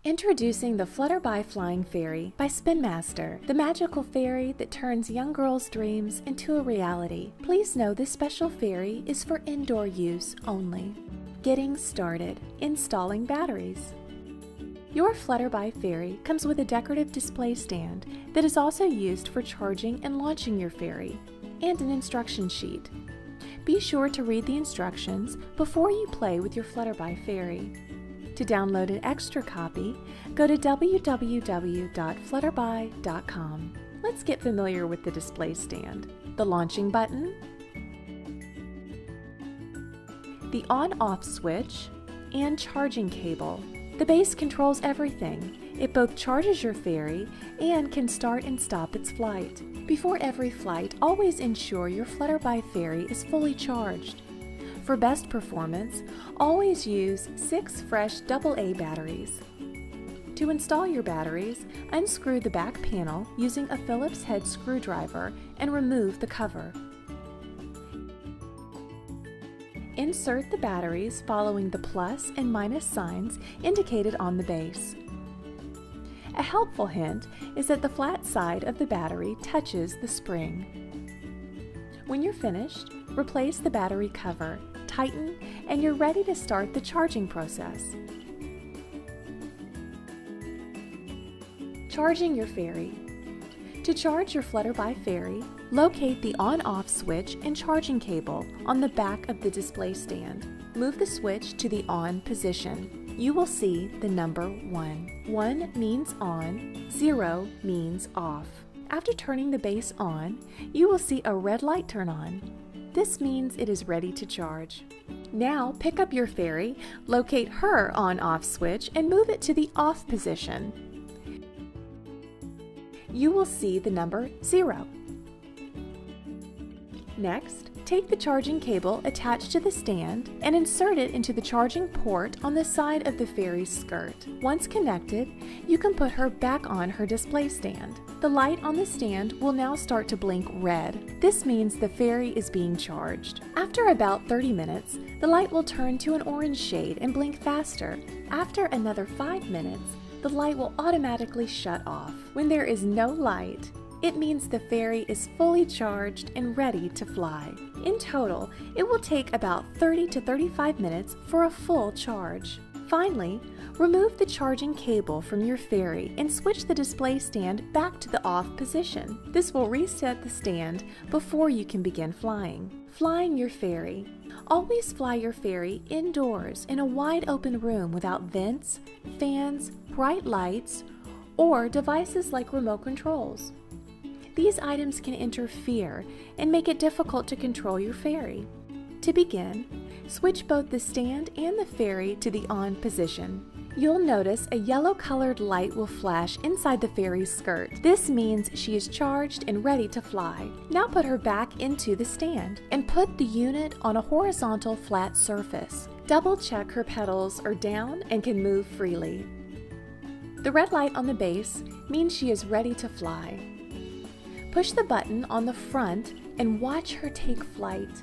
Introducing the Flutterby Flying Fairy by Spin Master, the magical fairy that turns young girls' dreams into a reality. Please know this special fairy is for indoor use only. Getting started. Installing batteries. Your Flutterby Fairy comes with a decorative display stand that is also used for charging and launching your fairy, and an instruction sheet. Be sure to read the instructions before you play with your Flutterby Fairy. To download an extra copy, go to www.flutterby.com. Let's get familiar with the display stand. The launching button, the on-off switch, and charging cable. The base controls everything. It both charges your fairy and can start and stop its flight. Before every flight, always ensure your Flutterby Fairy is fully charged. For best performance, always use 6 fresh AA batteries. To install your batteries, unscrew the back panel using a Phillips head screwdriver and remove the cover. Insert the batteries following the plus and minus signs indicated on the base. A helpful hint is that the flat side of the battery touches the spring. When you're finished, replace the battery cover, tighten, and you're ready to start the charging process. Charging your fairy. To charge your Flutterby Fairy, locate the on-off switch and charging cable on the back of the display stand. Move the switch to the on position. You will see the number 1. 1 means on, 0 means off. After turning the base on, you will see a red light turn on. This means it is ready to charge. Now pick up your fairy, locate her on-off switch, and move it to the off position. You will see the number 0. Next, take the charging cable attached to the stand and insert it into the charging port on the side of the fairy's skirt. Once connected, you can put her back on her display stand. The light on the stand will now start to blink red. This means the fairy is being charged. After about 30 minutes, the light will turn to an orange shade and blink faster. After another 5 minutes, the light will automatically shut off. When there is no light, it means the fairy is fully charged and ready to fly. In total, it will take about 30 to 35 minutes for a full charge. Finally, remove the charging cable from your fairy and switch the display stand back to the off position. This will reset the stand before you can begin flying. Flying your fairy. Always fly your fairy indoors in a wide open room without vents, fans, bright lights, or devices like remote controls. These items can interfere and make it difficult to control your fairy. To begin, switch both the stand and the fairy to the on position. You'll notice a yellow-colored light will flash inside the fairy's skirt. This means she is charged and ready to fly. Now put her back into the stand and put the unit on a horizontal flat surface. Double-check her petals are down and can move freely. The red light on the base means she is ready to fly. Push the button on the front and watch her take flight.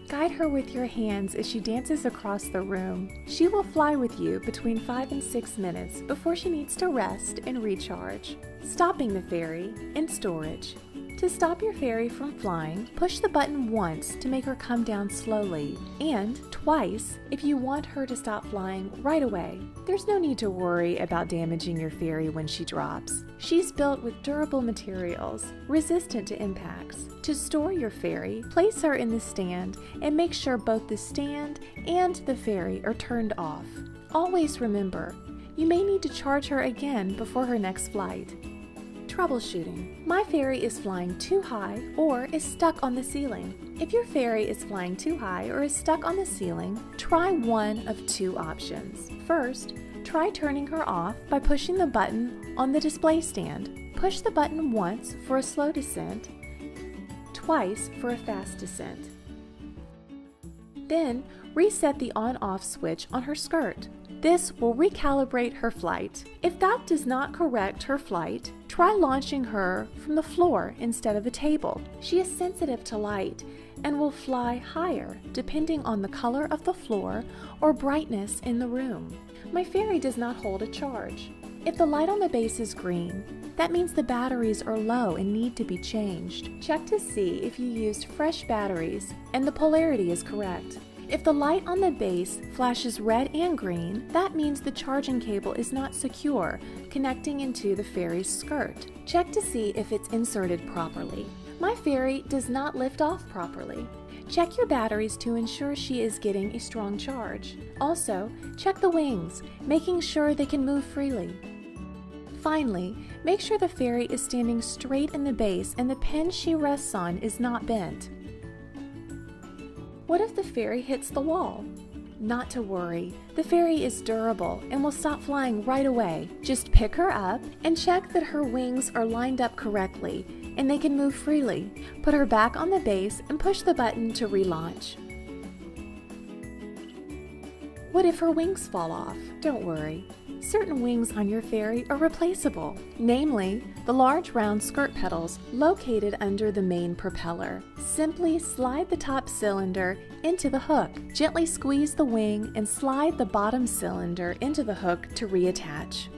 Guide her with your hands as she dances across the room. She will fly with you between 5 and 6 minutes before she needs to rest and recharge. Stopping the fairy in storage. To stop your fairy from flying, push the button once to make her come down slowly, and twice if you want her to stop flying right away. There's no need to worry about damaging your fairy when she drops. She's built with durable materials, resistant to impacts. To store your fairy, place her in the stand and make sure both the stand and the fairy are turned off. Always remember, you may need to charge her again before her next flight. Troubleshooting. My fairy is flying too high or is stuck on the ceiling. If your fairy is flying too high or is stuck on the ceiling, try one of 2 options. First, try turning her off by pushing the button on the display stand. Push the button once for a slow descent, twice for a fast descent. Then, reset the on-off switch on her skirt. This will recalibrate her flight. If that does not correct her flight, try launching her from the floor instead of a table. She is sensitive to light and will fly higher depending on the color of the floor or brightness in the room. My fairy does not hold a charge. If the light on the base is green, that means the batteries are low and need to be changed. Check to see if you used fresh batteries and the polarity is correct. If the light on the base flashes red and green, that means the charging cable is not secure, connecting into the fairy's skirt. Check to see if it's inserted properly. My fairy does not lift off properly. Check your batteries to ensure she is getting a strong charge. Also, check the wings, making sure they can move freely. Finally, make sure the fairy is standing straight in the base and the pin she rests on is not bent. What if the fairy hits the wall? Not to worry, the fairy is durable and will stop flying right away. Just pick her up and check that her wings are lined up correctly and they can move freely. Put her back on the base and push the button to relaunch. What if her wings fall off? Don't worry. Certain wings on your fairy are replaceable, namely the large round skirt petals located under the main propeller. Simply slide the top cylinder into the hook. Gently squeeze the wing and slide the bottom cylinder into the hook to reattach.